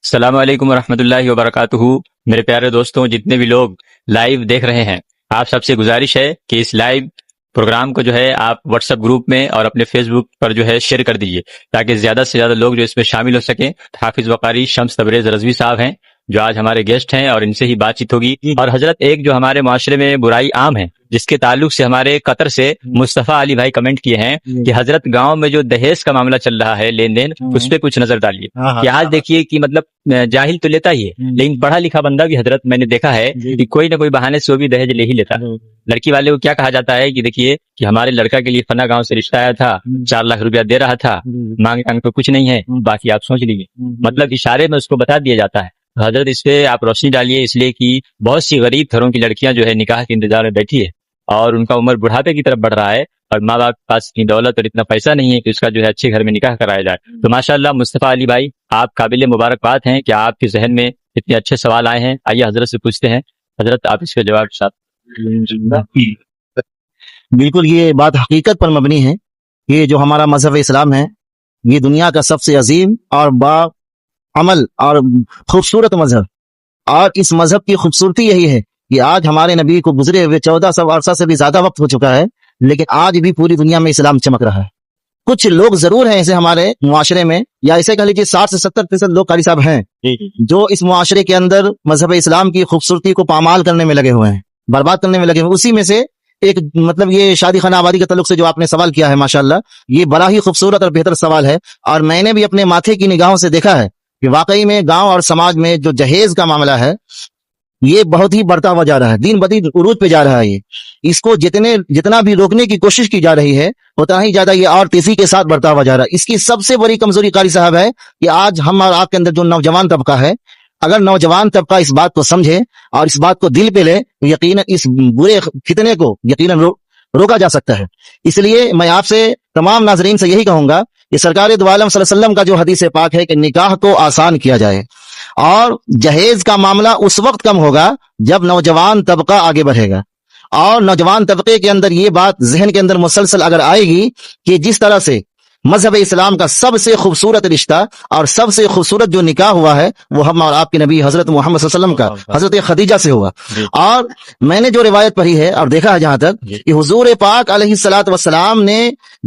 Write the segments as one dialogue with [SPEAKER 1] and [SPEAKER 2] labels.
[SPEAKER 1] السلام علیکم ورحمۃ اللہ وبرکاتہ۔ میرے پیارے دوستوں، جتنے بھی لوگ لائیو دیکھ رہے ہیں، آپ سب سے گزارش ہے کہ اس لائیو پروگرام کو جو ہے آپ واٹس ایپ گروپ میں اور اپنے فیس بک پر جو ہے شیئر کر دیجیے، تاکہ زیادہ سے زیادہ لوگ جو اس میں شامل ہو سکیں۔ حافظ وقاری شمس تبریز رضوی صاحب ہیں جو آج ہمارے گیسٹ ہیں، اور ان سے ہی بات چیت ہوگی۔ اور حضرت ایک جو ہمارے معاشرے میں برائی عام ہے، جس کے تعلق سے ہمارے قطر سے مصطفیٰ علی بھائی کمنٹ کیے ہیں کہ حضرت گاؤں میں جو دہیز کا معاملہ چل رہا ہے، لین دین، اس پہ کچھ نظر ڈالیے کہ آج دیکھیے کہ مطلب جاہل تو لیتا ہی ہے، لیکن پڑھا لکھا بندہ بھی حضرت میں نے دیکھا ہے کہ کوئی نہ کوئی بہانے سے وہ بھی دہیج لے ہی لیتا ہے۔ لڑکی والے کو کیا کہا جاتا ہے کہ دیکھیے کہ ہمارے لڑکا کے لیے فنا گاؤں سے رشتہ آیا تھا، 4 لاکھ روپیہ دے رہا تھا، مانگ تو کچھ نہیں ہے، باقی آپ سوچ لیجیے۔ مطلب اشارے میں اس کو بتا دیا جاتا ہے۔ حضرت اس پہ آپ روشنی ڈالیے، اس لیے کہ بہت سی غریب گھروں کی لڑکیاں جو ہے نکاح کے انتظار میں بیٹھی ہے، اور ان کا عمر بڑھاپے کی طرف بڑھ رہا ہے، اور ماں باپ کے پاس اتنی دولت اور اتنا پیسہ نہیں ہے کہ اس کا جو ہے اچھے گھر میں نکاح کرایا جائے۔ تو ماشاءاللہ مصطفیٰ علی بھائی، آپ قابل مبارکباد ہیں کہ آپ کے ذہن میں اتنے اچھے سوال آئے ہیں۔ آئیے حضرت سے پوچھتے ہیں۔ حضرت آپ اس کے جواب کے ساتھ۔
[SPEAKER 2] بالکل، یہ بات حقیقت پر مبنی ہے۔ یہ جو ہمارا مذہب اسلام ہے، یہ دنیا کا سب سے عظیم اور با عمل اور خوبصورت مذہب، اور اس مذہب کی خوبصورتی یہی ہے کہ آج ہمارے نبی کو گزرے ہوئے 1400 عرصہ سے بھی زیادہ وقت ہو چکا ہے، لیکن آج بھی پوری دنیا میں اسلام چمک رہا ہے۔ کچھ لوگ ضرور ہیں ایسے ہمارے معاشرے میں، یا ایسے کہہ لیجیے 60 سے 70% لوگ قاری صاحب ہیں جو اس معاشرے کے اندر مذہب اسلام کی خوبصورتی کو پامال کرنے میں لگے ہوئے ہیں، برباد کرنے میں لگے ہوئے۔ اسی میں سے ایک مطلب یہ شادی خانہ آبادی کے تعلق سے جو آپ نے سوال کیا ہے، ماشاءاللہ یہ بڑا ہی خوبصورت اور بہتر سوال ہے، اور میں نے بھی اپنے ماتھے کی نگاہوں سے دیکھا ہے کہ واقعی میں گاؤں اور سماج میں جو جہیز کا معاملہ ہے، یہ بہت ہی بڑھتا ہوا جا رہا ہے، دن بدن عروج پہ جا رہا ہے۔ اس کو جتنا بھی روکنے کی کوشش کی جا رہی ہے، اتنا ہی زیادہ یہ اور تیزی کے ساتھ بڑھتا ہوا جا رہا ہے۔ اس کی سب سے بڑی کمزوری قاری صاحب ہے کہ آج ہم اور آپ کے اندر جو نوجوان طبقہ ہے، اگر نوجوان طبقہ اس بات کو سمجھے اور اس بات کو دل پہ لے، یقیناً اس برے فتنے کو یقیناً روکا جا سکتا ہے۔ اس لیے میں آپ سے تمام ناظرین سے یہی کہوں گا کہ سرکار دو عالم صلی اللہ علیہ وسلم کا جو حدیث پاک ہے کہ نکاح کو آسان کیا جائے، اور جہیز کا معاملہ اس وقت کم ہوگا جب نوجوان طبقہ آگے بڑھے گا، اور نوجوان طبقے کے اندر یہ بات ذہن کے اندر مسلسل اگر آئے گی کہ جس طرح سے مذہب اسلام کا سب سے خوبصورت رشتہ اور سب سے خوبصورت جو نکاح ہوا ہے وہ ہم اور آپ کے نبی حضرت محمد صلی اللہ علیہ وسلم کا حضرت خدیجہ سے ہوا۔ اور میں نے جو روایت پڑھی ہے اور دیکھا ہے جہاں تک کہ حضور پاک علیہ الصلوۃ والسلام نے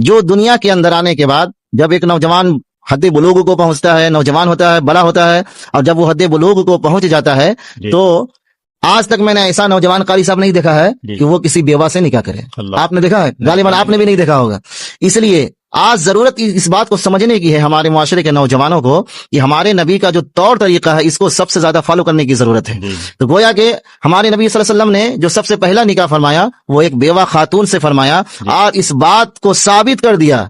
[SPEAKER 2] جو دنیا کے اندر آنے کے بعد جب ایک نوجوان حد بلوغ کو پہنچتا ہے، نوجوان ہوتا ہے، بڑا ہوتا ہے، اور جب وہ حد بلوغ کو پہنچ جاتا ہے تو آج تک میں نے ایسا نوجوان قاری صاحب نہیں دیکھا ہے کہ وہ کسی بیوہ سے نکاح کرے۔ آپ نے دیکھا ہے؟ غالباً آپ نے بھی نہیں دیکھا ہوگا۔ اس لیے آج ضرورت اس بات کو سمجھنے کی ہے ہمارے معاشرے کے نوجوانوں کو کہ ہمارے نبی کا جو طور طریقہ ہے اس کو سب سے زیادہ فالو کرنے کی ضرورت ہے۔ تو گویا کہ ہمارے نبی صلی اللہ علیہ وسلم نے جو سب سے پہلا نکاح فرمایا وہ ایک بیوہ خاتون سے فرمایا، اور اس بات کو ثابت کر دیا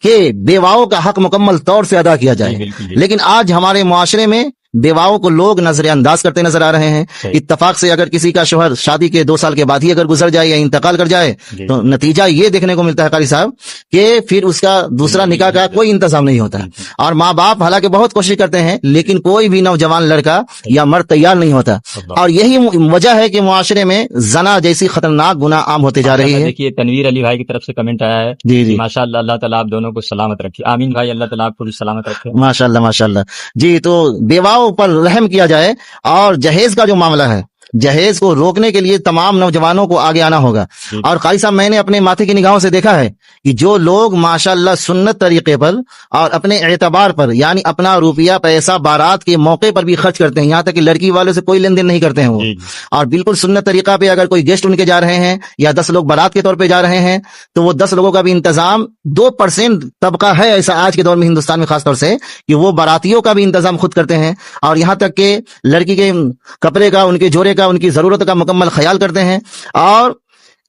[SPEAKER 2] کہ بیواؤں کا حق مکمل طور سے ادا کیا جائے۔ لیکن آج ہمارے معاشرے میں بیواؤں کو لوگ نظر انداز کرتے نظر آ رہے ہیں۔ اتفاق سے اگر کسی کا شوہر شادی کے 2 سال کے بعد ہی اگر گزر جائے یا انتقال کر جائے تو نتیجہ یہ دیکھنے کو ملتا ہے قاری صاحب کہ پھر اس کا دوسرا نکاح کا کوئی انتظام نہیں ہوتا، اور ماں باپ حالانکہ بہت کوشش کرتے ہیں لیکن کوئی بھی نوجوان لڑکا یا مرد تیار نہیں ہوتا، اور یہی وجہ ہے کہ معاشرے میں زنا جیسی خطرناک گناہ عام ہوتے جا رہی ہے۔
[SPEAKER 1] دیکھیے تنویر علی بھائی کی طرف سے کمنٹ آیا ہے،
[SPEAKER 2] جی
[SPEAKER 1] ماشاءاللہ، اللہ تعالیٰ آپ دونوں کو سلامت رکھے۔ آمین بھائی، اللہ تعالیٰ آپ کو بھی سلامت رکھے۔
[SPEAKER 2] ماشاءاللہ ماشاءاللہ۔ جی، تو بیواؤں پر رحم کیا جائے، اور جہیز کا جو معاملہ ہے، جہیز کو روکنے کے لیے تمام نوجوانوں کو آگے آنا ہوگا۔ اور قاری صاحب میں نے اپنے ماتھے کی نگاہوں سے دیکھا ہے کہ جو لوگ ماشاءاللہ سنت طریقے پر اور اپنے اعتبار پر، یعنی اپنا روپیہ پیسہ بارات کے موقع پر بھی خرچ کرتے ہیں، یہاں تک کہ لڑکی والوں سے کوئی لین دین نہیں کرتے ہیں وہ، اور بالکل سنت طریقہ پہ اگر کوئی گیسٹ ان کے جا رہے ہیں یا 10 لوگ بارات کے طور پہ جا رہے ہیں تو وہ 10 لوگوں کا بھی انتظام 2% طبقہ ہے ایسا آج کے دور میں ہندوستان میں خاص طور سے کہ وہ باراتیوں کا بھی انتظام خود کرتے ہیں، اور یہاں تک کہ لڑکی کے کپڑے کا، ان کے جوڑے کا، ان کی ضرورت کا مکمل خیال کرتے ہیں۔ اور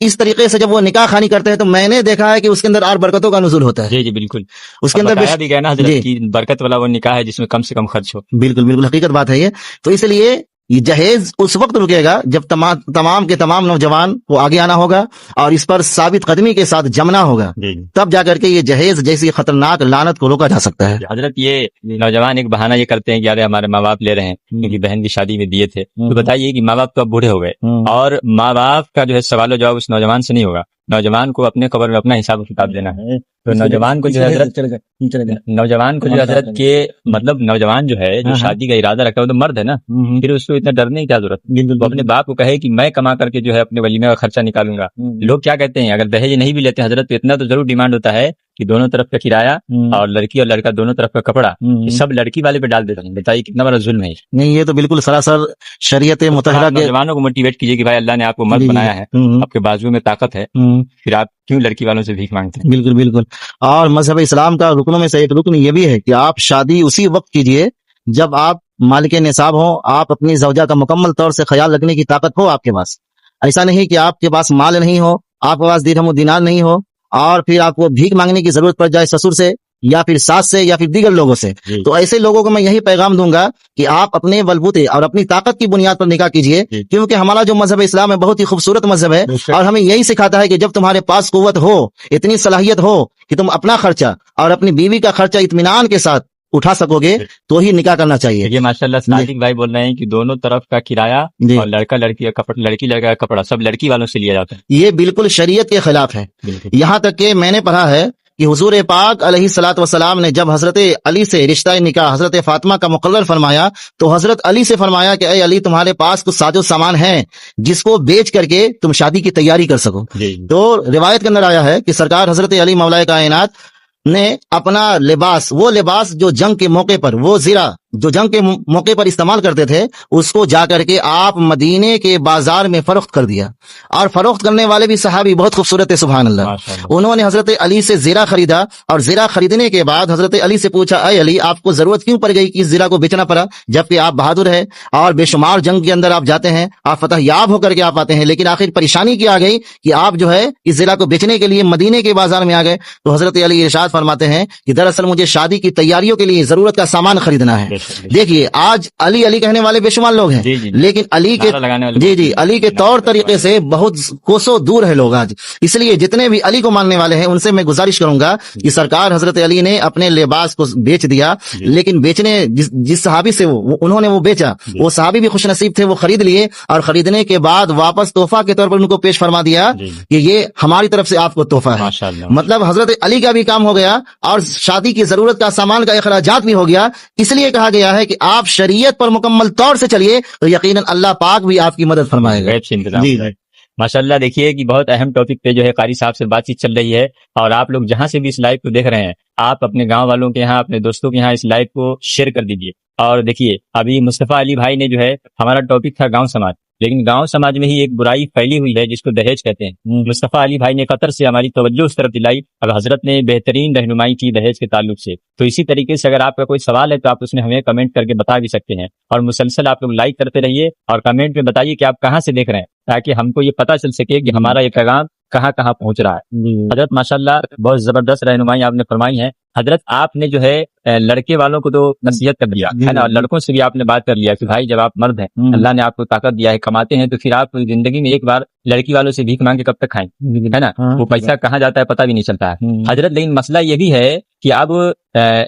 [SPEAKER 2] اس طریقے سے جب وہ نکاح خوانی کرتے ہیں تو میں نے دیکھا ہے کہ اس کے اندر اور برکتوں کا نزول ہوتا ہے۔
[SPEAKER 1] جی بالکل،
[SPEAKER 2] اس کے اندر
[SPEAKER 1] بھی کہنا حضرت کی برکت والا وہ نکاح ہے جس میں کم سے کم خرچ ہو۔
[SPEAKER 2] بالکل بالکل حقیقت بات ہے یہ۔ تو اس لیے یہ جہیز اس وقت رکے گا جب تمام کے تمام نوجوان کو آگے آنا ہوگا اور اس پر ثابت قدمی کے ساتھ جمنا ہوگا، تب جا کر کے یہ جہیز جیسی خطرناک لعنت کو روکا جا سکتا ہے۔
[SPEAKER 1] حضرت یہ نوجوان ایک بہانہ یہ کرتے ہیں کہ یار ہمارے ماں باپ لے رہے ہیں کیونکہ بہن کی شادی میں دیے تھے، تو بتائیے کہ ماں باپ تو اب بوڑھے ہو گئے، اور ماں باپ کا جو ہے سوال و جواب اس نوجوان سے نہیں ہوگا، نوجوان کو اپنے قبر میں اپنا حساب و کتاب دینا ہے۔ تو نوجوان کو جو ہے حضرت نوجوان کو جو حضرت کے مطلب نوجوان جو ہے جو شادی کا ارادہ رکھا ہے وہ تو مرد ہے نا، پھر اس کو اتنا ڈرنے کی کیا ضرورت؟ وہ اپنے باپ کو کہے کہ میں کما کر کے جو ہے اپنے ولیمے کا خرچہ نکالوں گا۔ لوگ کیا کہتے ہیں، اگر دہیج نہیں بھی لیتے حضرت تو اتنا تو ضرور ڈیمانڈ ہوتا ہے کہ دونوں طرف کا کرایہ اور لڑکی اور لڑکا دونوں طرف کا کپڑا سب لڑکی والے پہ ڈال دیتے ہیں۔ بتائیے کتنا بڑا ظلم ہے۔
[SPEAKER 2] نہیں، یہ تو بالکل سراسر شریعت مطہرہ کے
[SPEAKER 1] نوجوانوں کو موٹیویٹ کیجیے کہ بھائی اللہ نے آپ کو مرد بنایا ہے، آپ کے بازو میں طاقت ہے، پھر آپ کیوں لڑکی والوں سے بھیک مانگتے ہیں؟
[SPEAKER 2] بالکل بالکل۔ اور مذہب اسلام کا رکنوں میں سے ایک رکن یہ بھی ہے کہ آپ شادی اسی وقت کیجئے جب آپ مالک نصاب ہو، آپ اپنی زوجہ کا مکمل طور سے خیال رکھنے کی طاقت ہو آپ کے پاس۔ ایسا نہیں کہ آپ کے پاس مال نہیں ہو، آپ کے پاس درہم و دینار نہیں ہو اور پھر آپ کو بھیک مانگنے کی ضرورت پڑ جائے سسر سے یا پھر ساس سے یا پھر دیگر لوگوں سے۔ تو ایسے لوگوں کو میں یہی پیغام دوں گا کہ آپ اپنے بلبوتے اور اپنی طاقت کی بنیاد پر نکاح کیجئے، کیونکہ ہمارا جو مذہب اسلام ہے بہت ہی خوبصورت مذہب ہے اور ہمیں یہی سکھاتا ہے کہ جب تمہارے پاس قوت ہو، اتنی صلاحیت ہو کہ تم اپنا خرچہ اور اپنی بیوی کا خرچہ اطمینان کے ساتھ اٹھا سکو گے تو ہی نکاح کرنا چاہیے۔
[SPEAKER 1] یہ ماشاءاللہ صادق بھائی بول رہے ہیں کہ دونوں طرف کا کرایہ اور لڑکا لڑکی کا کپڑا، لڑکی لڑکا کا کپڑا سب لڑکی والوں سے لیا جاتا ہے۔
[SPEAKER 2] یہ بالکل شریعت کے خلاف ہے۔ یہاں تک کہ میں نے پڑھا ہے کہ حضور پاک علیہ الصلوۃ والسلام نے جب حضرت علی سے رشتہ نکاح حضرت فاطمہ کا مقرر فرمایا تو حضرت علی سے فرمایا کہ اے علی، تمہارے پاس کچھ ساز و سامان ہے جس کو بیچ کر کے تم شادی کی تیاری کر سکو۔ تو روایت کے اندر آیا ہے کہ سرکار حضرت علی مولا کائنات نے اپنا لباس، وہ لباس جو جنگ کے موقع پر، وہ زرہ جو جنگ کے موقع پر استعمال کرتے تھے، اس کو جا کر کے آپ مدینے کے بازار میں فروخت کر دیا۔ اور فروخت کرنے والے بھی صحابی بہت خوبصورت ہے، سبحان اللہ۔ انہوں نے حضرت علی سے زرہ خریدا اور زرہ خریدنے کے بعد حضرت علی سے پوچھا، اے علی، آپ کو ضرورت کیوں پڑ گئی کہ اس زرہ کو بیچنا پڑا، جبکہ آپ بہادر ہیں اور بے شمار جنگ کے اندر آپ جاتے ہیں، آپ فتح یاب ہو کر کے آپ آتے ہیں، لیکن آخر پریشانی کی آ گئی کہ آپ جو ہے اس زرہ کو بیچنے کے لیے مدینے کے بازار میں آ گئے۔ تو حضرت علی ارشاد فرماتے ہیں کہ دراصل مجھے شادی کی تیاریوں کے لیے ضرورت کا سامان خریدنا ہے۔ دیکھیے آج علی علی کہنے والے بے شمار لوگ ہیں، لیکن علی کے علی کے طور طریقے سے بہت کوسوں دور ہے لوگ آج۔ اس لیے جتنے بھی علی کو ماننے والے ہیں ان سے میں گزارش کروں گا کہ سرکار حضرت علی نے اپنے لباس کو بیچ دیا، لیکن بیچنے جس صحابی سے انہوں نے وہ بیچا، وہ صحابی بھی خوش نصیب تھے، وہ خرید لیے اور خریدنے کے بعد واپس تحفہ کے طور پر ان کو پیش فرما دیا کہ یہ ہماری طرف سے آپ کو تحفہ ہے۔ مطلب حضرت علی کا بھی کام ہو گیا اور شادی کی ضرورت کا سامان کا اخراجات بھی ہو گیا۔ اس لیے کہا گیا ہے کہ آپ شریعت پر مکمل طور سے چلیے تو یقیناً اللہ پاک بھی آپ کی مدد فرمائے گا۔
[SPEAKER 1] ماشاءاللہ دیکھیے کہ بہت اہم ٹاپک پہ جو ہے قاری صاحب سے بات چیت چل رہی ہے، اور آپ لوگ جہاں سے بھی اس لائیو کو دیکھ رہے ہیں، آپ اپنے گاؤں والوں کے یہاں، اپنے دوستوں کے یہاں اس لائیو کو شیئر کر دیجیے۔ اور دیکھیے ابھی مصطفیٰ علی بھائی نے جو ہے، ہمارا ٹاپک تھا گاؤں سماج، لیکن گاؤں سماج میں ہی ایک برائی پھیلی ہوئی ہے جس کو دہیج کہتے ہیں۔ مصطفیٰ علی بھائی نے قطر سے ہماری توجہ اس طرف دلائی اور حضرت نے بہترین رہنمائی کی دہیج کے تعلق سے۔ تو اسی طریقے سے اگر آپ کا کوئی سوال ہے تو آپ اس میں ہمیں کمنٹ کر کے بتا بھی سکتے ہیں، اور مسلسل آپ لوگ لائک کرتے رہیے اور کمنٹ میں بتائیے کہ آپ کہاں سے دیکھ رہے ہیں، تاکہ ہم کو یہ پتہ چل سکے کہ ہمارا یہ پیغام کہاں کہاں پہنچ رہا ہے۔ حضرت ماشاءاللہ بہت زبردست رہنمائی آپ نے فرمائی ہے۔ حضرت آپ نے جو ہے لڑکے والوں کو تو نصیحت کر دیا ہے نا، اور لڑکوں سے بھی آپ نے بات کر لیا کہ بھائی جب آپ مرد ہیں، اللہ نے آپ کو طاقت دیا ہے، کماتے ہیں، تو پھر آپ زندگی میں ایک بار لڑکی والوں سے بھیک مانگ کے کب تک کھائیں، ہے نا؟ وہ پیسہ کہاں جاتا ہے پتہ بھی نہیں چلتا ہے حضرت۔ لیکن مسئلہ یہ بھی ہے کہ اب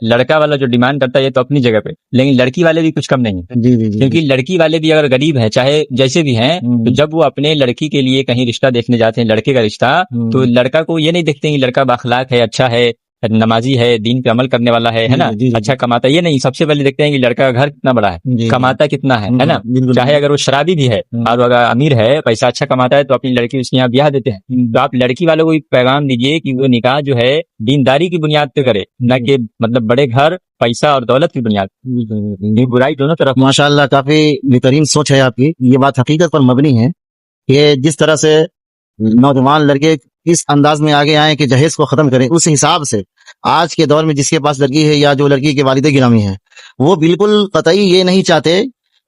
[SPEAKER 1] لڑکا والا جو ڈیمانڈ کرتا ہے یہ تو اپنی جگہ پہ، لیکن لڑکی والے بھی کچھ کم نہیں ہیں، کیونکہ لڑکی والے بھی اگر غریب ہیں، چاہے جیسے بھی ہیں، تو جب وہ اپنے لڑکی کے لیے کہیں رشتہ دیکھنے جاتے ہیں، لڑکے کا رشتہ، تو لڑکا کو یہ نہیں دیکھتے کہ لڑکا باخلاق ہے، اچھا ہے، نمازی ہے، دین پہ عمل کرنے والا ہے نا، اچھا کماتا ہے، یہ نہیں، سب سے پہلے دیکھتے ہیں کہ لڑکا کا گھر کتنا بڑا ہے، کماتا کتنا ہے نا۔ چاہے اگر وہ شرابی بھی ہے اور اگر امیر ہے، پیسہ اچھا کماتا ہے، تو اپنی لڑکی اس کے یہاں بیاہ دیتے ہیں۔ تو آپ لڑکی والوں کو بھی پیغام دیجیے کہ وہ نکاح جو ہے دینداری کی بنیاد پہ کرے، نہ کہ مطلب بڑے گھر، پیسہ اور دولت کی بنیاد، یہ برائی دونوں طرف۔
[SPEAKER 2] ماشاءاللہ کافی بہترین سوچ ہے آپ کی، یہ بات حقیقت پر مبنی ہے کہ جس طرح سے نوجوان لڑکے اس انداز میں آگے آئیں کہ جہیز کو ختم کریں، اس حساب سے آج کے دور میں جس کے پاس لڑکی ہے یا جو لڑکی کے والد گرامی ہیں، وہ بالکل قطعی یہ نہیں چاہتے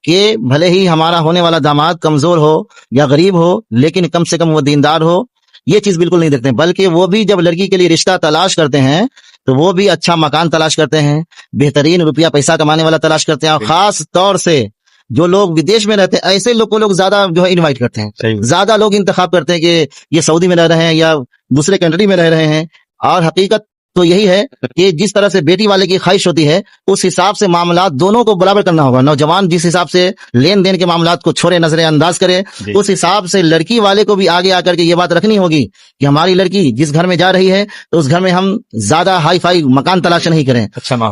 [SPEAKER 2] کہ بھلے ہی ہمارا ہونے والا داماد کمزور ہو یا غریب ہو، لیکن کم سے کم وہ دیندار ہو، یہ چیز بالکل نہیں دیکھتے، بلکہ وہ بھی جب لڑکی کے لیے رشتہ تلاش کرتے ہیں تو وہ بھی اچھا مکان تلاش کرتے ہیں، بہترین روپیہ پیسہ کمانے والا تلاش کرتے ہیں، اور خاص طور سے جو لوگ ودیش میں رہتے ہیں ایسے لوگ کو زیادہ جو ہے انوائٹ کرتے ہیں، زیادہ لوگ انتخاب کرتے ہیں کہ یہ سعودی میں رہ رہے ہیں یا دوسرے کنٹری میں رہ رہے ہیں، اور حقیقت تو یہی ہے کہ جس طرح سے بیٹی والے کی خواہش ہوتی ہے اس حساب سے معاملات دونوں کو برابر کرنا ہوگا. نوجوان جس حساب سے لین دین کے معاملات کو چھوڑے نظر انداز کرے اس حساب سے لڑکی والے کو بھی آگے آ کر کے یہ بات رکھنی ہوگی کہ ہماری لڑکی جس گھر میں جا رہی ہے تو اس گھر میں ہم زیادہ ہائی فائی مکان تلاش نہیں کریں,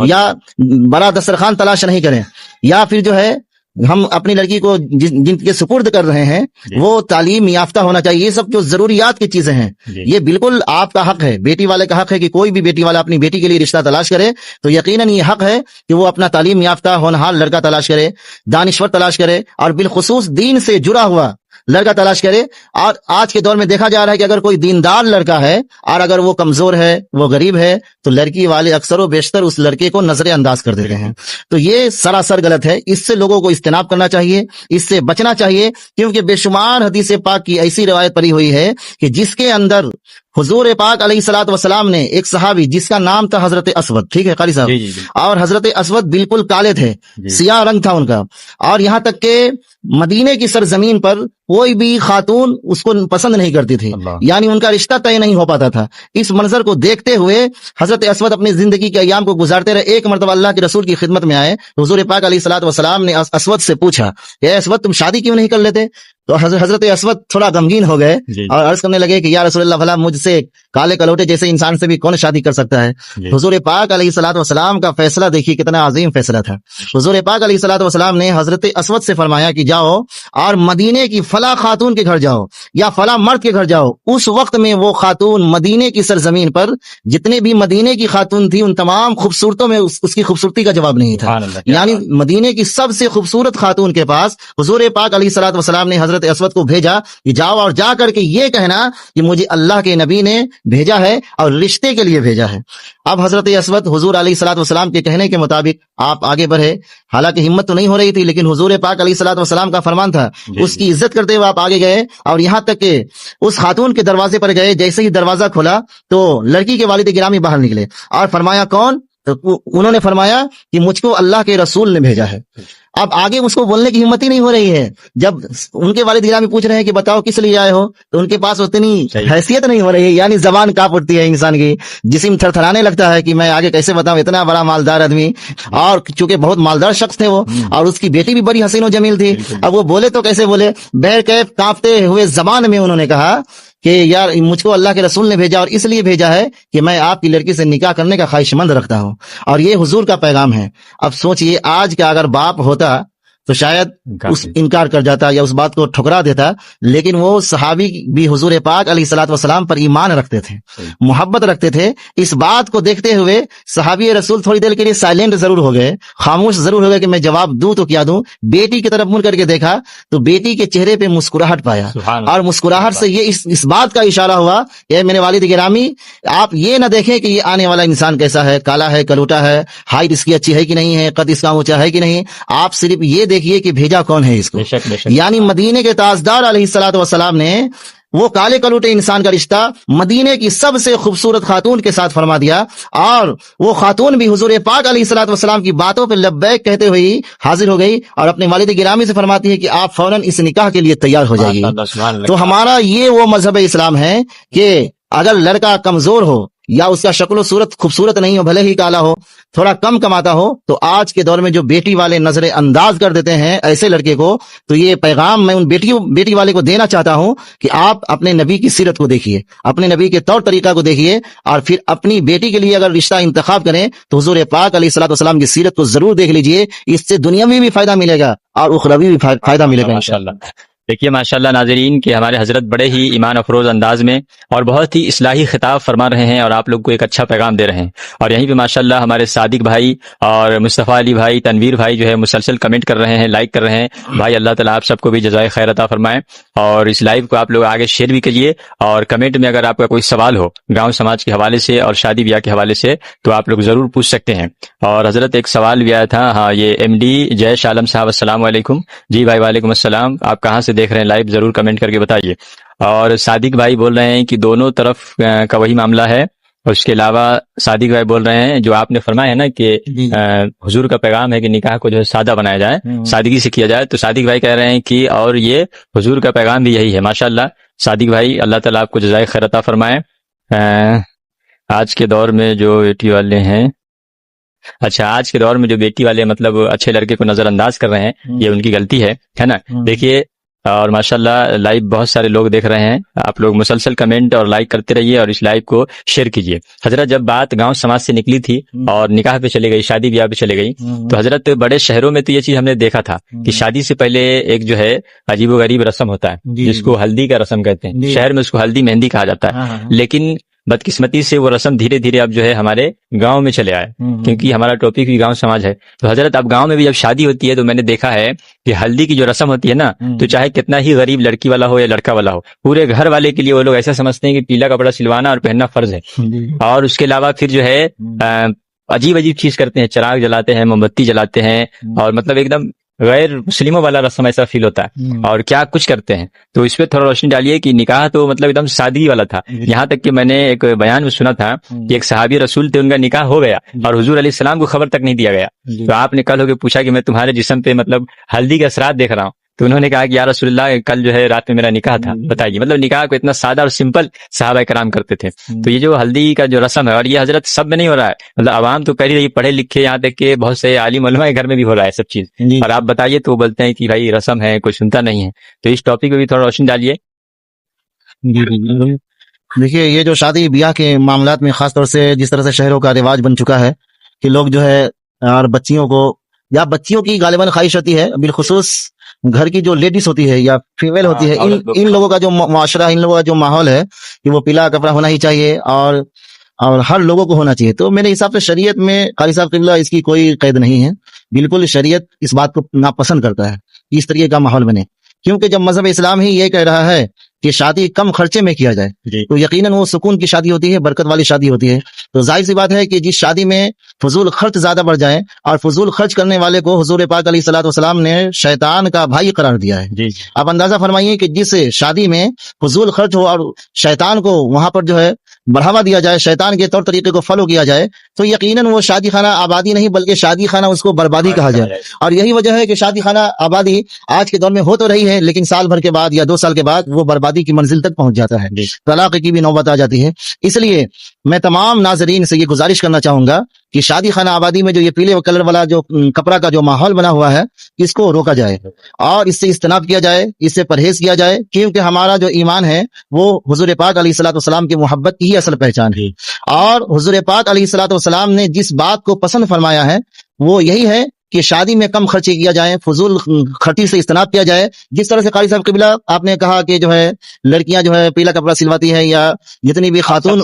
[SPEAKER 2] یا بڑا دسترخوان تلاش نہیں کریں, یا پھر جو ہے ہم اپنی لڑکی کو جن کے سپرد کر رہے ہیں وہ تعلیم یافتہ ہونا چاہیے. یہ سب جو ضروریات کی چیزیں ہیں یہ بالکل آپ کا حق ہے, بیٹی والے کا حق ہے کہ کوئی بھی بیٹی والا اپنی بیٹی کے لیے رشتہ تلاش کرے تو یقیناً یہ حق ہے کہ وہ اپنا تعلیم یافتہ ہونہار لڑکا تلاش کرے, دانشور تلاش کرے, اور بالخصوص دین سے جڑا ہوا لڑکا تلاش کرے. اور آج کے دور میں دیکھا جا رہا ہے کہ اگر کوئی دیندار لڑکا ہے اور اگر وہ کمزور ہے, وہ غریب ہے, تو لڑکی والے اکثر و بیشتر اس لڑکے کو نظر انداز کر دیتے ہیں. تو یہ سراسر غلط ہے, اس سے لوگوں کو اجتناب کرنا چاہیے, اس سے بچنا چاہیے, کیونکہ بے شمار حدیث پاک کی ایسی روایت پڑی ہوئی ہے کہ جس کے اندر حضور پاک علیہ الصلوۃ والسلام نے ایک صحابی جس کا نام تھا حضرت اسود, ٹھیک ہے قاری صاحب, اور حضرت اسود بالکل کالے تھے, سیاہ رنگ تھا ان کا, اور یہاں تک کہ مدینے کی سرزمین پر کوئی بھی خاتون اس کو پسند نہیں کرتی تھی, یعنی ان کا رشتہ طے نہیں ہو پاتا تھا. اس منظر کو دیکھتے ہوئے حضرت اسود اپنی زندگی کے ایام کو گزارتے رہے. ایک مرتبہ اللہ کے رسول کی خدمت میں آئے, حضور پاک علیہ الصلوۃ والسلام نے اسود سے پوچھا کہ اسود تم شادی کیوں نہیں کر لیتے؟ تو حضرت اسود تھوڑا غمگین ہو گئے اور عرض کرنے لگے کہ یا رسول اللہ بھلا مجھ سے کالے کلوٹے جیسے انسان سے بھی کون شادی کر سکتا ہے؟ حضور پاک علیہ الصلوۃ والسلام کا فیصلہ دیکھیے کتنا عظیم فیصلہ تھا. حضور پاک علیہ الصلوۃ والسلام نے حضرت اسود سے فرمایا کہ جاؤ اور مدینے کی فلاں خاتون کے گھر جاؤ یا فلاں مرد کے گھر جاؤ. اس وقت میں وہ خاتون مدینے کی سرزمین پر جتنے بھی مدینے کی خاتون تھی ان تمام خوبصورتوں میں اس کی خوبصورتی کا جواب نہیں تھا. یعنی مدینے کی سب سے خوبصورت خاتون کے پاس حضور پاک علیہ الصلوۃ والسلام نے حضرت اسود کو بھیجا کہ جاؤ اور جا کر کے یہ کہنا کہ مجھے اللہ کے نبی نے بھیجا ہے اور رشتے کے لیے بھیجا ہے. اب حضرت اسود حضور علیہ الصلوۃ والسلام کے کہنے کے مطابق آپ آگے بڑھے, حالانکہ ہمت تو نہیں ہو رہی تھی لیکن حضور پاک علیہ الصلوۃ والسلام کا فرمان تھا, اس کی عزت کرتے ہوئے آپ آگے گئے اور یہاں تک کہ اس خاتون کے دروازے پر گئے. جیسے ہی دروازہ کھولا تو لڑکی کے والد گرامی باہر نکلے اور فرمایا کون؟ تو انہوں نے فرمایا کہ مجھ کو اللہ کے رسول نے بھیجا ہے. اب آگے اس کو بولنے کی ہمت ہی نہیں ہو رہی ہے. جب ان کے والد گرامی پوچھ رہے ہیں کہ بتاؤ کس لیے آئے ہو, تو ان کے پاس اتنی حیثیت نہیں ہو رہی ہے, یعنی زبان کانپ اٹھتی ہے انسان کی, جسم تھر تھرانے لگتا ہے کہ میں آگے کیسے بتاؤں, اتنا بڑا مالدار آدمی, اور چونکہ بہت مالدار شخص تھے وہ, اور اس کی بیٹی بھی بڑی حسین و جمیل تھی. اب وہ بولے تو کیسے بولے؟ بہرکیف کانپتے ہوئے زبان میں انہوں نے کہا کہ یار مجھ کو اللہ کے رسول نے بھیجا اور اس لیے بھیجا ہے کہ میں آپ کی لڑکی سے نکاح کرنے کا خواہش مند رکھتا ہوں, اور یہ حضور کا پیغام ہے. اب سوچئے آج کا اگر باپ ہوتا تو شاید اس انکار کر جاتا یا اس بات کو ٹھکرا دیتا, لیکن وہ صحابی بھی حضور پاک علیہ الصلوۃ والسلام پر ایمان رکھتے تھے, محبت رکھتے تھے. اس بات کو دیکھتے ہوئے صحابی رسول تھوڑی دیر کے لیے سائلنٹ ضرور ہو گئے, خاموش ضرور ہو گئے کہ میں جواب دوں تو کیا دوں. بیٹی کی طرف مڑ کر کے دیکھا تو بیٹی کے چہرے پہ مسکراہٹ پایا, اور مسکراہٹ سے یہ اس بات کا اشارہ ہوا کہ میرے والد گرامی آپ یہ نہ دیکھیں کہ یہ آنے والا انسان کیسا ہے, کالا ہے, کلوٹا ہے, ہائٹ اس کی اچھی ہے کہ نہیں ہے, قد اس کا اونچا ہے کہ نہیں, آپ صرف یہ دیکھیے کہ بھیجا کون ہے اس کو. یعنی مدینے کے تاجدار علیہ الصلوۃ والسلام نے وہ کالے کلوٹے انسان کا رشتہ مدینے کی سب سے خوبصورت خاتون کے ساتھ فرما دیا, اور وہ خاتون بھی حضور پاک علیہ الصلوۃ والسلام کی باتوں پہ لبیک کہتے ہوئے حاضر ہو گئی, اور اپنے والد گرامی سے فرماتی ہے کہ آپ فوراً اس نکاح کے لیے تیار ہو جائیے. تو ہمارا یہ وہ مذہب اسلام ہے کہ اگر لڑکا کمزور ہو یا اس کا شکل و صورت خوبصورت نہیں ہو, بھلے ہی کالا ہو, تھوڑا کم کماتا ہو, تو آج کے دور میں جو بیٹی والے نظر انداز کر دیتے ہیں ایسے لڑکے کو, تو یہ پیغام میں ان بیٹی والے کو دینا چاہتا ہوں کہ آپ اپنے نبی کی سیرت کو دیکھیے, اپنے نبی کے طور طریقہ کو دیکھیے, اور پھر اپنی بیٹی کے لیے اگر رشتہ انتخاب کریں تو حضور پاک علیہ الصلوۃ والسلام کی سیرت کو ضرور دیکھ لیجئے. اس سے دنیاوی بھی فائدہ ملے گا اور اخروی بھی فائدہ ملے گا انشاءاللہ.
[SPEAKER 1] دیکھیے ماشاءاللہ ناظرین کہ ہمارے حضرت بڑے ہی ایمان افروز انداز میں اور بہت ہی اصلاحی خطاب فرما رہے ہیں اور آپ لوگ کو ایک اچھا پیغام دے رہے ہیں. اور یہیں پہ ماشاءاللہ ہمارے صادق بھائی اور مصطفیٰ علی بھائی, تنویر بھائی جو ہے مسلسل کمنٹ کر رہے ہیں, لائک کر رہے ہیں. بھائی اللہ تعالیٰ آپ سب کو بھی جزائے خیر عطا فرمائے, اور اس لائیو کو آپ لوگ آگے شیئر بھی کیجیے, اور کمنٹ میں اگر آپ کا کوئی سوال ہو گاؤں سماج کے حوالے سے اور شادی بیاہ کے حوالے سے تو آپ لوگ ضرور پوچھ سکتے ہیں. اور حضرت ایک سوال بھی آیا تھا, ہاں یہ ایم ڈی جیش عالم صاحب السلام علیکم. جی بھائی وعلیکم السلام, آپ کہاں سے دیکھ رہے ہیں لائیو ضرور کمنٹ کر کے بتائیے. اور صادق بھائی بول رہے ہیں کہ دونوں طرف کا وہی معاملہ ہے, اور اس کے علاوہ صادق بھائی بول رہے ہیں جو آپ نے فرمایا ہے نا کہ حضور کا پیغام ہے کہ نکاح کو جو ہے سادہ بنایا جائے, سادگی سے کیا جائے, تو صادق بھائی کہہ رہے ہیں کہ اور یہ حضور کا پیغام بھی یہی ہے. ماشاءاللہ صادق بھائی اللہ تعالیٰ آپ کو جزائے خیر عطا فرمائے. آج کے دور میں جو بیٹی والے ہیں، اچھا آج کے دور میں جو بیٹی والے مطلب اچھے لڑکے کو نظر انداز کر رہے ہیں، یہ ان کی غلطی ہے نا. دیکھیے، اور ماشاءاللہ لائیو بہت سارے لوگ دیکھ رہے ہیں. آپ لوگ مسلسل کمنٹ اور لائک کرتے رہیے اور اس لائیو کو شیئر کیجیے. حضرت جب بات گاؤں سماج سے نکلی تھی اور نکاح پہ چلے گئی، شادی بیاہ پہ چلے گئی، تو حضرت بڑے شہروں میں تو یہ چیز ہم نے دیکھا تھا کہ شادی سے پہلے ایک جو ہے عجیب و غریب رسم ہوتا ہے جس کو ہلدی کا رسم کہتے ہیں. شہر میں اس کو ہلدی مہندی کہا جاتا ہے، لیکن بدقسمتی سے وہ رسم دھیرے دھیرے اب جو ہے ہمارے گاؤں میں چلے آئے، کیونکہ ہمارا ٹاپک بھی گاؤں سماج ہے. تو حضرت اب گاؤں میں بھی جب شادی ہوتی ہے تو میں نے دیکھا ہے کہ ہلدی کی جو رسم ہوتی ہے نا، تو چاہے کتنا ہی غریب لڑکی والا ہو یا لڑکا والا ہو، پورے گھر والے کے لیے وہ لوگ ایسا سمجھتے ہیں کہ پیلا کپڑا سلوانا اور پہننا فرض ہے. اور اس کے علاوہ پھر جو ہے عجیب عجیب چیز کرتے ہیں، چراغ جلاتے ہیں، موم بتی جلاتے ہیں، اور مطلب ایک دم غیر مسلموں والا رسم ایسا فیل ہوتا ہے، اور کیا کچھ کرتے ہیں. تو اس پہ تھوڑا روشنی ڈالیے کہ نکاح تو مطلب ایک دم سادگی والا تھا. یہاں تک کہ میں نے ایک بیان میں سنا تھا کہ ایک صحابی رسول تھے، ان کا نکاح ہو گیا اور حضور علیہ السلام کو خبر تک نہیں دیا گیا. تو آپ نے کل ہو کے پوچھا کہ میں تمہارے جسم پہ مطلب ہلدی کے اثرات دیکھ رہا ہوں، تو انہوں نے کہا کہ یا رسول اللہ کل جو ہے رات میں میرا نکاح تھا. بتائیے، مطلب نکاح کو اتنا سادہ اور سمپل صحابہ کرام کرتے تھے. تو یہ جو ہلدی کا جو رسم ہے، اور یہ حضرت سب میں نہیں ہو رہا ہے، مطلب عوام تو کر ہی رہی، پڑھے لکھے، یہاں تک کہ بہت سے عالم علماء کے گھر میں بھی ہو رہا ہے سب چیز. اور آپ بتائیے تو وہ بولتے ہیں کہ بھائی رسم ہے، کوئی سنتا نہیں ہے. تو اس ٹاپک پہ بھی تھوڑا روشنی ڈالیے.
[SPEAKER 2] دیکھیے، یہ جو شادی بیاہ کے معاملات میں خاص طور سے جس طرح سے شہروں کا رواج بن چکا ہے کہ لوگ جو ہے اور بچیوں کو یا بچیوں کی غالباً خواہش ہوتی ہے، بالخصوص گھر کی جو لیڈیز ہوتی ہے یا فیمیل ہوتی ہے، ان لوگوں کا جو معاشرہ، ان لوگوں کا جو ماحول ہے کہ وہ پیلا کپڑا ہونا ہی چاہیے اور ہر لوگوں کو ہونا چاہیے. تو میرے حساب سے شریعت میں قاری صاحب قبلہ اس کی کوئی قید نہیں ہے. بالکل شریعت اس بات کو ناپسند کرتا ہے کہ اس طریقے کا ماحول بنے، کیونکہ جب مذہب اسلام ہی یہ کہہ رہا ہے کہ شادی کم خرچے میں کیا جائے تو یقیناً وہ سکون کی شادی ہوتی ہے، برکت والی شادی ہوتی ہے. تو ظاہر سی بات ہے کہ جس شادی میں فضول خرچ زیادہ بڑھ جائے، اور فضول خرچ کرنے والے کو حضور پاک علیہ الصلوۃ والسلام نے شیطان کا بھائی قرار دیا ہے. آپ اندازہ فرمائیے کہ جس شادی میں فضول خرچ ہو اور شیطان کو وہاں پر جو ہے بڑھاوا دیا جائے، شیطان کے طور طریقے کو فالو کیا جائے، تو یقیناً وہ شادی خانہ آبادی نہیں بلکہ شادی خانہ اس کو بربادی کہا جائے. اور یہی وجہ ہے کہ شادی خانہ آبادی آج کے دور میں ہو تو رہی ہے، لیکن سال بھر کے بعد یا 2 سال کے بعد وہ بربادی کی منزل تک پہنچ جاتا ہے، طلاق کی بھی نوبت آ جاتی ہے. اس لیے میں تمام ناظرین سے یہ گزارش کرنا چاہوں گا کہ شادی خانہ آبادی میں جو یہ پیلے کلر والا جو کپڑا کا جو ماحول بنا ہوا ہے، اس کو روکا جائے اور اس سے اجتناب کیا جائے، اس سے پرہیز کیا جائے، کیونکہ ہمارا جو ایمان ہے وہ حضور پاک علیہ الصلوۃ والسلام کی محبت کی ہی اصل پہچان ہے. اور حضور پاک علیہ الصلوۃ والسلام نے جس بات کو پسند فرمایا ہے وہ یہی ہے کہ شادی میں کم خرچی کیا جائے، فضول خرچی سے اجتناب کیا جائے. جس طرح سے قاری صاحب قبلہ آپ نے کہا کہ جو ہے لڑکیاں جو ہے پیلا کپڑا سلواتی ہے یا جتنی بھی خاتون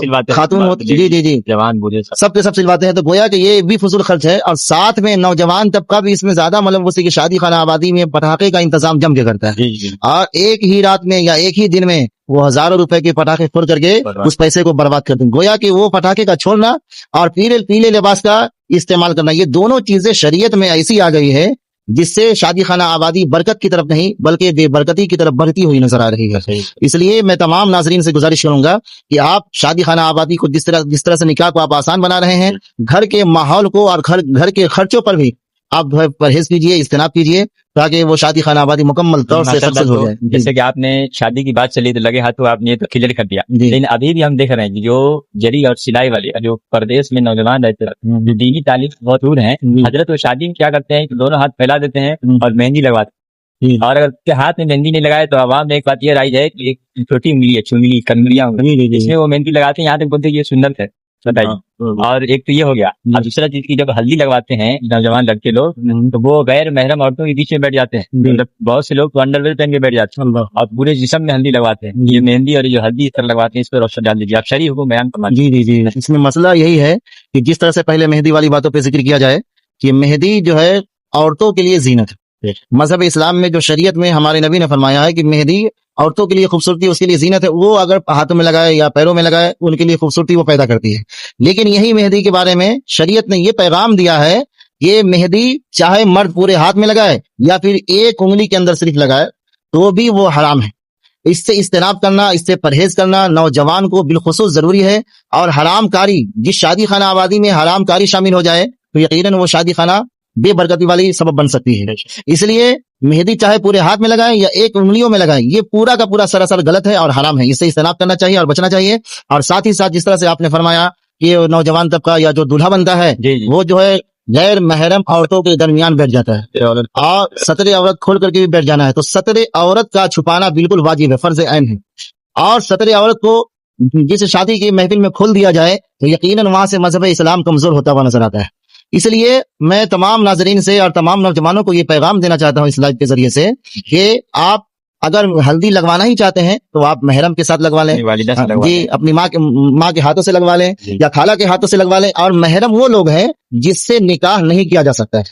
[SPEAKER 2] ہوتی، جی
[SPEAKER 1] جوان بوڑھے
[SPEAKER 2] سب کے سب سلواتے ہیں، تو گویا کہ یہ بھی فضول خرچ ہے. اور ساتھ میں نوجوان طبقہ بھی اس میں زیادہ ملوث ہے کہ شادی خانہ آبادی میں پٹاخے کا انتظام جم کے کرتا ہے، اور ایک ہی رات میں یا ایک ہی دن میں وہ ہزاروں روپے کے پٹاخے پھوڑ کر کے اس پیسے کو برباد کرتے ہیں. گویا کہ وہ پٹاخے کا چھوڑنا اور پیلے لباس کا استعمال کرنا، یہ دونوں چیزیں شریعت میں ایسی آ گئی ہے جس سے شادی خانہ آبادی برکت کی طرف نہیں بلکہ بے برکتی کی طرف بڑھتی ہوئی نظر آ رہی ہے. اس لیے میں تمام ناظرین سے گزارش کروں گا کہ آپ شادی خانہ آبادی کو جس طرح سے نکاح کو آپ آسان بنا رہے ہیں، گھر کے ماحول کو اور گھر کے خرچوں پر بھی آپ پرہیز کیجیے، اجتناب کیجیے، تاکہ وہ شادی خانہ آبادی مکمل طور سے سکسیس ہو جائے.
[SPEAKER 1] جیسے کہ آپ نے شادی کی بات چلی تو لگے ہاتھوں آپ نے تو کلیئر کر دیا، لیکن ابھی بھی ہم دیکھ رہے ہیں کہ جو جری اور سلائی والے جو پردیش میں نوجوان رہتے ہیں، جو دینی تعلیم بہت دور ہیں، حضرت وہ شادی میں کیا کرتے ہیں کہ دونوں ہاتھ پھیلا دیتے ہیں اور مہندی لگواتے ہیں. اور اگر کے ہاتھ میں مہندی نہیں لگائے تو عوام میں ایک بات یہ رائج ہے کہ ایک چھوٹی انگلی ہے، چنگلی کنگلیاں اس میں وہ مہندی لگاتے ہیں، یہاں تک بولتے ہیں یہ سنت ہے. بتائیے. اور ایک تو یہ ہو گیا. اور دوسرا چیز کی جب ہلدی لگواتے ہیں نوجوان لڑکے لوگ تو وہ غیر محرم عورتوں کے بیچ میں بیٹھ جاتے ہیں، مطلب بہت سے لوگ تو انڈر ویئر پہن کے بیٹھ جاتے ہیں اور پورے جسم میں ہلدی لگواتے ہیں. یہ مہندی اور جو ہلدی اس طرح لگواتے ہیں، اس پہ روشن ڈال دیجیے آپ، شرعی حکم بیان فرمائیے.
[SPEAKER 2] جی اس میں مسئلہ یہی ہے کہ جس طرح سے پہلے مہندی والی باتوں پہ ذکر کیا جائے کہ مہندی جو ہے عورتوں کے لیے زینت ہے. مذہب اسلام میں جو شریعت میں ہمارے نبی نے فرمایا ہے کہ مہندی عورتوں کے لیے خوبصورتی، اس کے لیے زینت ہے، وہ اگر ہاتھوں میں لگائے یا پیروں میں لگائے ان کے لیے خوبصورتی وہ پیدا کرتی ہے. لیکن یہی مہندی کے بارے میں شریعت نے یہ پیغام دیا ہے کہ مہندی چاہے مرد پورے ہاتھ میں لگائے یا پھر ایک انگلی کے اندر صرف لگائے تو بھی وہ حرام ہے. اس سے اجتناب کرنا، اس سے پرہیز کرنا نوجوان کو بالخصوص ضروری ہے. اور حرام کاری، جس شادی خانہ آبادی میں حرام کاری شامل ہو جائے تو یقیناً وہ شادی خانہ بے برکتی والی سبب بن سکتی ہے. اس لیے مہندی چاہے پورے ہاتھ میں لگائیں یا ایک انگلیوں میں لگائیں، یہ پورا کا پورا سراسر غلط ہے اور حرام ہے. اس سے اجتناب کرنا چاہیے اور بچنا چاہیے. اور ساتھ ہی ساتھ جس طرح سے آپ نے فرمایا کہ نوجوان طبقہ یا جو دولہا بنتا ہے
[SPEAKER 1] جی جی
[SPEAKER 2] وہ جو ہے غیر محرم عورتوں کے درمیان بیٹھ جاتا ہے اور ستر عورت کھول کر کے بھی بیٹھ جانا ہے. تو ستر عورت کا چھپانا بالکل واجب ہے, فرض عین ہے. اور ستر عورت کو جس شادی کی محفل میں کھول دیا جائے تو یقیناً وہاں سے مذہب اسلام کمزور ہوتا ہوا نظر آتا ہے. اس لیے میں تمام ناظرین سے اور تمام نوجوانوں کو یہ پیغام دینا چاہتا ہوں اس لائیو کے ذریعے سے کہ آپ اگر ہلدی لگوانا ہی چاہتے ہیں تو آپ محرم کے ساتھ لگوا لیں,
[SPEAKER 1] والدہ سے لگوا
[SPEAKER 2] جی
[SPEAKER 1] لیں.
[SPEAKER 2] اپنی ماں کے ہاتھوں سے لگوا لیں
[SPEAKER 1] جی.
[SPEAKER 2] یا خالہ کے ہاتھوں سے لگوا لیں. اور محرم وہ لوگ ہیں جس سے نکاح نہیں کیا جا سکتا ہے,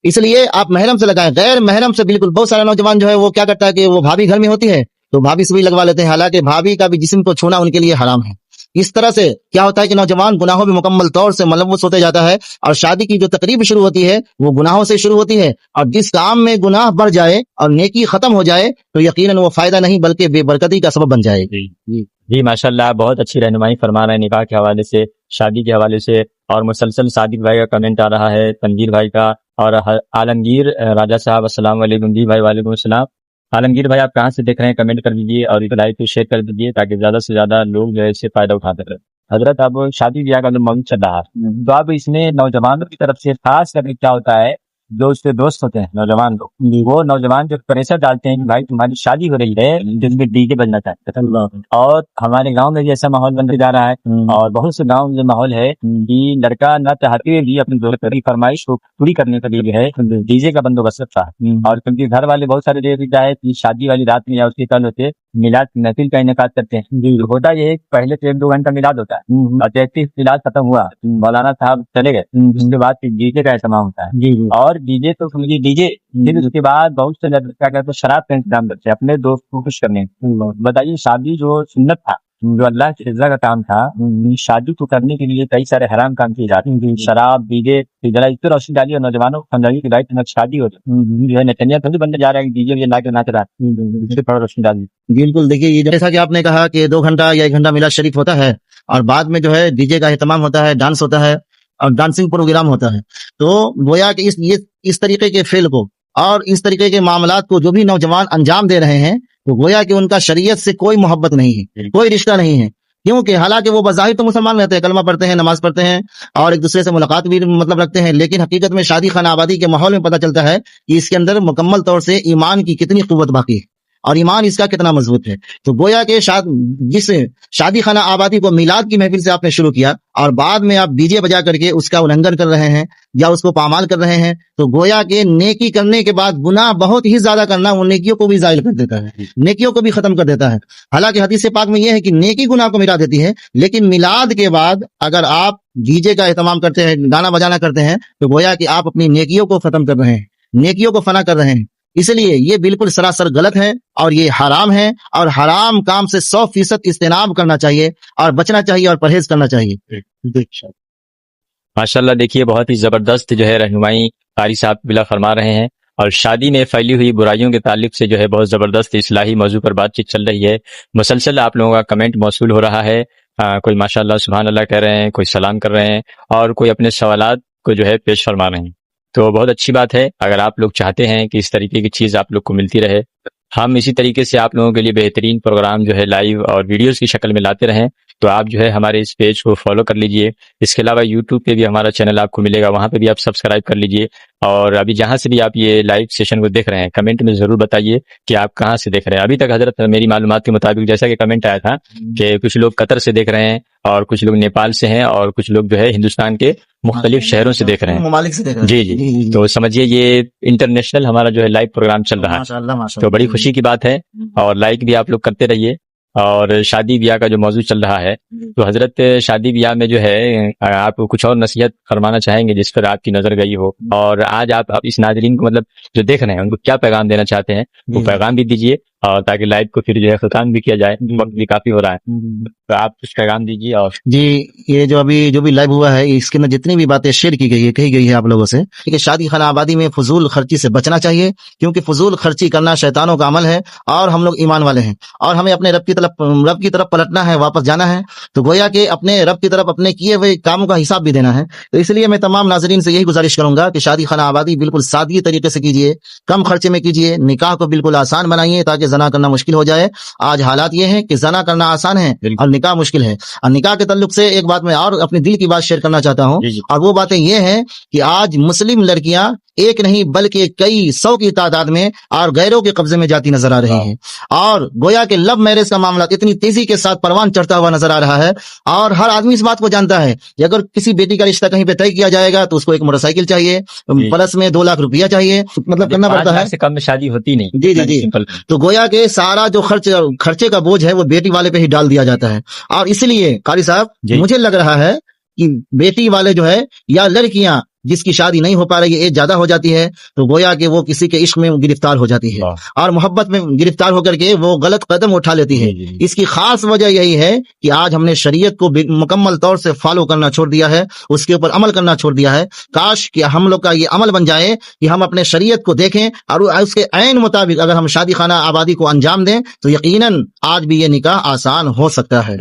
[SPEAKER 2] اس لیے آپ محرم سے لگائیں. غیر محرم سے بالکل بہت سارا نوجوان جو ہے وہ کیا کرتا ہے کہ وہ بھابھی گھر میں ہوتی ہے تو بھابھی سے بھی لگوا لیتے ہیں, حالانکہ بھابھی کا بھی جسم کو چھونا ان کے لیے حرام ہے. اس طرح سے کیا ہوتا ہے کہ نوجوان گناہوں میں مکمل طور سے ملوث ہوتے جاتا ہے اور شادی کی جو تقریب شروع ہوتی ہے وہ گناہوں سے شروع ہوتی ہے. اور جس کام میں گناہ بڑھ جائے اور نیکی ختم ہو جائے تو یقیناً وہ فائدہ نہیں بلکہ بے برکتی کا سبب بن جائے گی.
[SPEAKER 1] جی ماشاء اللہ, بہت اچھی رہنمائی فرما رہے ہیں نکاح کے حوالے سے, شادی کے حوالے سے. اور مسلسل صادق بھائی کا کمنٹ آ رہا ہے, تنویر بھائی کا, اور عالمگیر راجہ صاحب السلام علیکم. جی بھائی وعلیکم السلام. عالمگیر بھائی آپ کہاں سے دیکھ رہے ہیں کمنٹ کر دیجیے اور لائیو کو شیئر کر دیجیے تاکہ زیادہ سے زیادہ لوگ جو ہے اس سے فائدہ اٹھاتے رہے. حضرت اب شادی بیاہ کا جو موضوع چل رہا ہے تو اب اس میں نوجوانوں کی طرف سے خاص کر کے کیا ہوتا ہے, جو اس کے دوست ہوتے ہیں نوجوان لوگ, وہ نوجوان جو پریشر ڈالتے ہیں کہ بھائی تمہاری شادی ہو رہی ہے جس میں ڈی جے بجنا چاہتے ہیں. اور ہمارے گاؤں میں بھی ایسا ماحول بنتے جا رہا ہے اور بہت سے گاؤں میں ماحول ہے کہ لڑکا نہ چاہتے ہوئے بھی اپنی دوست کی فرمائش کو پوری کرنے کے لیے جو ہے ڈی جے کا بندوبست رکھتا ہے. اور کیونکہ گھر والے بہت سارے دیکھ جائے کہ شادی والی رات میں یا اس کے کل ہوتے میلاد محفل کا انعقاد کرتے ہیں. ہوتا یہ ہے پہلے سے 1-2 گھنٹہ میلاد ہوتا ہے اور جیسے میلاد ختم ہوا مولانا صاحب چلے گئے, اس کے بعد ڈی جے کا اہتمام ہوتا ہے. اور ڈی جے تو سمجھیے ڈی جے, پھر اس کے بعد بہت سے کیا کہتے ہیں شراب کا انتظام کرتے ہیں اپنے دوست کو خوش کرنے. بتائیے شادی جو سنت تھا, جو اللہ کی رضا کا کام تھا, شادی کو کرنے کے لیے کئی سارے حرام کام کیے جاتے ہیں. شراب ڈی جے ذرا اس پہ روشنی ڈالی اور نوجوانوں کو سمجھائیے کہ بھائی شادی ہو جو ہے نتنیا تو بننے جا رہا ہے ڈی جے یہ لا کے ناچ رہا ہے, اس پہ تھوڑا روشنی ڈال دی.
[SPEAKER 2] بالکل, دیکھیے یہ جیسا کہ آپ نے کہا کہ 2 گھنٹہ یا 1 گھنٹہ میلاد شریف ہوتا ہے اور بعد میں جو ہے ڈی جے کا اہتمام ہوتا ہے, ڈانس ہوتا ہے اور ڈانسنگ پروگرام ہوتا ہے. تو گویا کہ اس طریقے کے فعل کو اور اس طریقے کے معاملات کو جو بھی نوجوان انجام دے رہے ہیں تو گویا کہ ان کا شریعت سے کوئی محبت نہیں ہے, کوئی رشتہ نہیں ہے. کیونکہ حالانکہ وہ بظاہر تو مسلمان رہتے ہیں, کلمہ پڑھتے ہیں, نماز پڑھتے ہیں اور ایک دوسرے سے ملاقات بھی مطلب رکھتے ہیں, لیکن حقیقت میں شادی خانہ آبادی کے ماحول میں پتہ چلتا ہے کہ اس کے اندر مکمل طور سے ایمان کی کتنی قوت باقی ہے اور ایمان اس کا کتنا مضبوط ہے. تو گویا کہ جس شادی خانہ آبادی کو میلاد کی محفل سے آپ نے شروع کیا اور بعد میں آپ ڈی جے بجا کر کے اس کا النگھن کر رہے ہیں یا اس کو پامال کر رہے ہیں, تو گویا کہ نیکی کرنے کے بعد گناہ بہت ہی زیادہ کرنا وہ نیکیوں کو بھی زائل کر دیتا ہے, نیکیوں کو بھی ختم کر دیتا ہے. حالانکہ حدیث پاک میں یہ ہے کہ نیکی گناہ کو مٹا دیتی ہے, لیکن میلاد کے بعد اگر آپ ڈی جے کا اہتمام کرتے ہیں, گانا بجانا کرتے ہیں, تو گویا کہ آپ اپنی نیکیوں کو ختم کر رہے ہیں, نیکیوں کو فنا کر رہے ہیں. اس لیے یہ بالکل سراسر غلط ہے اور یہ حرام ہے, اور حرام کام سے 100% اجتناب کرنا چاہیے اور بچنا چاہیے اور پرہیز کرنا چاہیے.
[SPEAKER 1] ماشاء اللہ, دیکھیے بہت ہی زبردست جو ہے رہنمائی قاری صاحب بلا فرما رہے ہیں. اور شادی میں پھیلی ہوئی برائیوں کے تعلق سے جو ہے بہت زبردست اصلاحی موضوع پر بات چیت چل رہی ہے. مسلسل آپ لوگوں کا کمنٹ موصول ہو رہا ہے, کوئی ماشاء اللہ سبحان اللہ کہہ رہے ہیں, کوئی سلام کر رہے ہیں اور کوئی اپنے سوالات کو جو ہے پیش فرما رہے ہیں. تو بہت اچھی بات ہے. اگر آپ لوگ چاہتے ہیں کہ اس طریقے کی چیز آپ لوگ کو ملتی رہے, ہم اسی طریقے سے آپ لوگوں کے لیے بہترین پروگرام جو ہے لائیو اور ویڈیوز کی شکل میں لاتے رہیں, تو آپ جو ہے ہمارے اس پیج کو فالو کر لیجئے. اس کے علاوہ یوٹیوب پہ بھی ہمارا چینل آپ کو ملے گا, وہاں پہ بھی آپ سبسکرائب کر لیجئے. اور ابھی جہاں سے بھی آپ یہ لائیو سیشن کو دیکھ رہے ہیں کمنٹ میں ضرور بتائیے کہ آپ کہاں سے دیکھ رہے ہیں. ابھی تک حضرت میری معلومات کے مطابق جیسا کہ کمنٹ آیا تھا کہ کچھ لوگ قطر سے دیکھ رہے ہیں اور کچھ لوگ نیپال سے ہیں اور کچھ لوگ جو ہے ہندوستان کے مختلف شہروں سے دیکھ رہے ہیں,
[SPEAKER 2] ممالک سے دیکھ رہے ہیں.
[SPEAKER 1] جی, تو سمجھیے یہ انٹرنیشنل ہمارا جو ہے لائیو پروگرام چل رہا ہے, تو بڑی خوشی کی بات ہے. اور لائک بھی آپ لوگ کرتے رہیے. اور شادی بیاہ کا جو موضوع چل رہا ہے, تو حضرت شادی بیاہ میں جو ہے آپ کچھ اور نصیحت فرمانا چاہیں گے جس پر آپ کی نظر گئی ہو, اور آج آپ اس ناظرین کو مطلب جو دیکھ رہے ہیں ان کو کیا پیغام دینا چاہتے ہیں وہ پیغام بھی دیجیے, اور تاکہ لائیو کو پھر جو ہے ختم بھی کیا جائے, وقت بھی کافی ہو رہا ہے, تو آپ کچھ پیغام دیجیے. اور
[SPEAKER 2] جی, یہ جو بھی لائیو ہوا ہے اس کے اندر جتنی بھی باتیں شیئر کی گئی ہے کہی گئی ہے آپ لوگوں سے کہ شادی خانہ آبادی میں فضول خرچی سے بچنا چاہیے, کیونکہ فضول خرچی کرنا شیطانوں کا عمل ہے اور ہم لوگ ایمان والے ہیں اور ہمیں اپنے رب کی طرف پلٹنا ہے, واپس جانا ہے. تو گویا کہ اپنے رب کی طرف اپنے کیے ہوئے کاموں کا حساب بھی دینا ہے. تو اس لیے میں تمام ناظرین سے یہی گزارش کروں گا کہ شادی خانہ آبادی بالکل سادگی طریقے سے کیجیے, کم خرچے میں کیجیے, نکاح کو بالکل آسان بنائیے تاکہ زنا کرنا مشکل ہو جائے. آج حالات یہ ہیں کہ زنا کرنا آسان ہے اور نکاح مشکل ہے. اور نکاح کے تعلق سے ایک بات میں اور اپنے دل کی بات شیئر کرنا چاہتا ہوں, اور وہ باتیں یہ ہیں کہ آج مسلم لڑکیاں ایک نہیں بلکہ کئی 100 کی تعداد میں اور غیروں کے قبضے میں جاتی نظر آ رہی ہیں, اور گویا کہ لو میرج کا معاملہ اتنی تیزی کے ساتھ پروان چڑھتا ہوا نظر آ رہا ہے. اور ہر آدمی اس بات کو جانتا ہے کہ اگر کسی بیٹی کا رشتہ کہیں پہ طے کیا جائے گا تو اس کو ایک موٹر سائیکل چاہیے, پلس میں 2 لاکھ روپیہ چاہیے, مطلب کرنا پڑتا ہے.
[SPEAKER 1] سے کم میں شادی ہوتی نہیں.
[SPEAKER 2] جی. تو گویا کہ سارا جو خرچے کا بوجھ ہے وہ بیٹی والے پہ ہی ڈال دیا جاتا ہے. اور اس لیے قاری صاحب مجھے لگ رہا ہے کہ بیٹی والے جو ہے یا لڑکیاں جس کی شادی نہیں ہو پا رہی ہے, ایج زیادہ ہو جاتی ہے, تو گویا کہ وہ کسی کے عشق میں گرفتار ہو جاتی ہے اور محبت میں گرفتار ہو کر کے وہ غلط قدم اٹھا لیتی ہے. اس کی خاص وجہ یہی ہے کہ آج ہم نے شریعت کو مکمل طور سے فالو کرنا چھوڑ دیا ہے, اس کے اوپر عمل کرنا چھوڑ دیا ہے. کاش کہ ہم لوگ کا یہ عمل بن جائے کہ ہم اپنے شریعت کو دیکھیں اور اس کے عین مطابق اگر ہم شادی خانہ آبادی کو انجام دیں تو یقیناً آج بھی یہ نکاح آسان ہو سکتا ہے.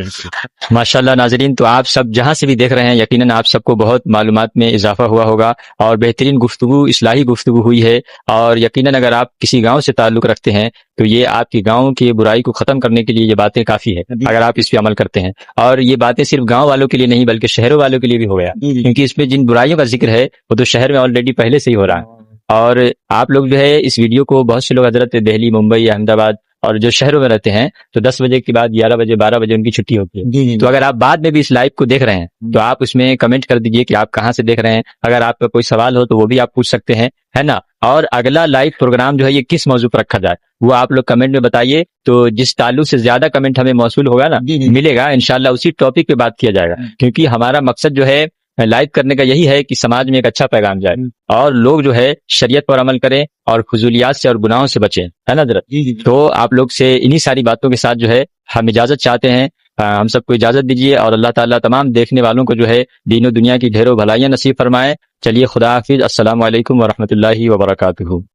[SPEAKER 1] ماشاءاللہ ناظرین, تو آپ سب جہاں سے بھی دیکھ رہے ہیں یقیناً آپ سب کو بہت معلومات میں اضافہ ہوا ہوگا اور بہترین گفتگو, اصلاحی گفتگو ہوئی ہے. اور یقیناً اگر آپ کسی گاؤں سے تعلق رکھتے ہیں تو یہ آپ کی گاؤں کی برائی کو ختم کرنے کے لیے یہ باتیں کافی ہے اگر آپ اس پہ عمل کرتے ہیں. اور یہ باتیں صرف گاؤں والوں کے لیے نہیں بلکہ شہروں والوں کے لیے بھی ہو گیا, کیونکہ اس میں جن برائیوں کا ذکر ہے وہ تو شہر میں آلریڈی پہلے سے ہی ہو رہا ہے. اور آپ لوگ جو ہے اس ویڈیو کو بہت سے لوگ حضرت دہلی, ممبئی, احمد آباد اور جو شہروں میں رہتے ہیں تو 10 بجے کے بعد 11 بجے 12 بجے ان کی چھٹی ہوتی ہے. تو اگر آپ بعد میں بھی اس لائیو کو دیکھ رہے ہیں تو آپ اس میں کمنٹ کر دیجئے کہ آپ کہاں سے دیکھ رہے ہیں. اگر آپ کا کوئی سوال ہو تو وہ بھی آپ پوچھ سکتے ہیں, ہے نا. اور اگلا لائیو پروگرام جو ہے یہ کس موضوع پر رکھا جائے وہ آپ لوگ کمنٹ میں بتائیے, تو جس تعلق سے زیادہ کمنٹ ہمیں موصول ہوگا نا ملے گا, انشاءاللہ اسی ٹاپک پہ بات کیا جائے گا. کیونکہ ہمارا مقصد جو ہے لائیو کرنے کا یہی ہے کہ سماج میں ایک اچھا پیغام جائے اور لوگ جو ہے شریعت پر عمل کریں اور فضولیات سے اور گناہوں سے بچیں, ہے نا حضرت. تو آپ لوگ سے انہی ساری باتوں کے ساتھ جو ہے ہم اجازت چاہتے ہیں. ہم سب کو اجازت دیجیے اور اللہ تعالیٰ تمام دیکھنے والوں کو جو ہے دین و دنیا کی ڈھیروں بھلائیاں نصیب فرمائے. چلیے خدا حافظ. السلام علیکم ورحمۃ اللہ وبرکاتہ.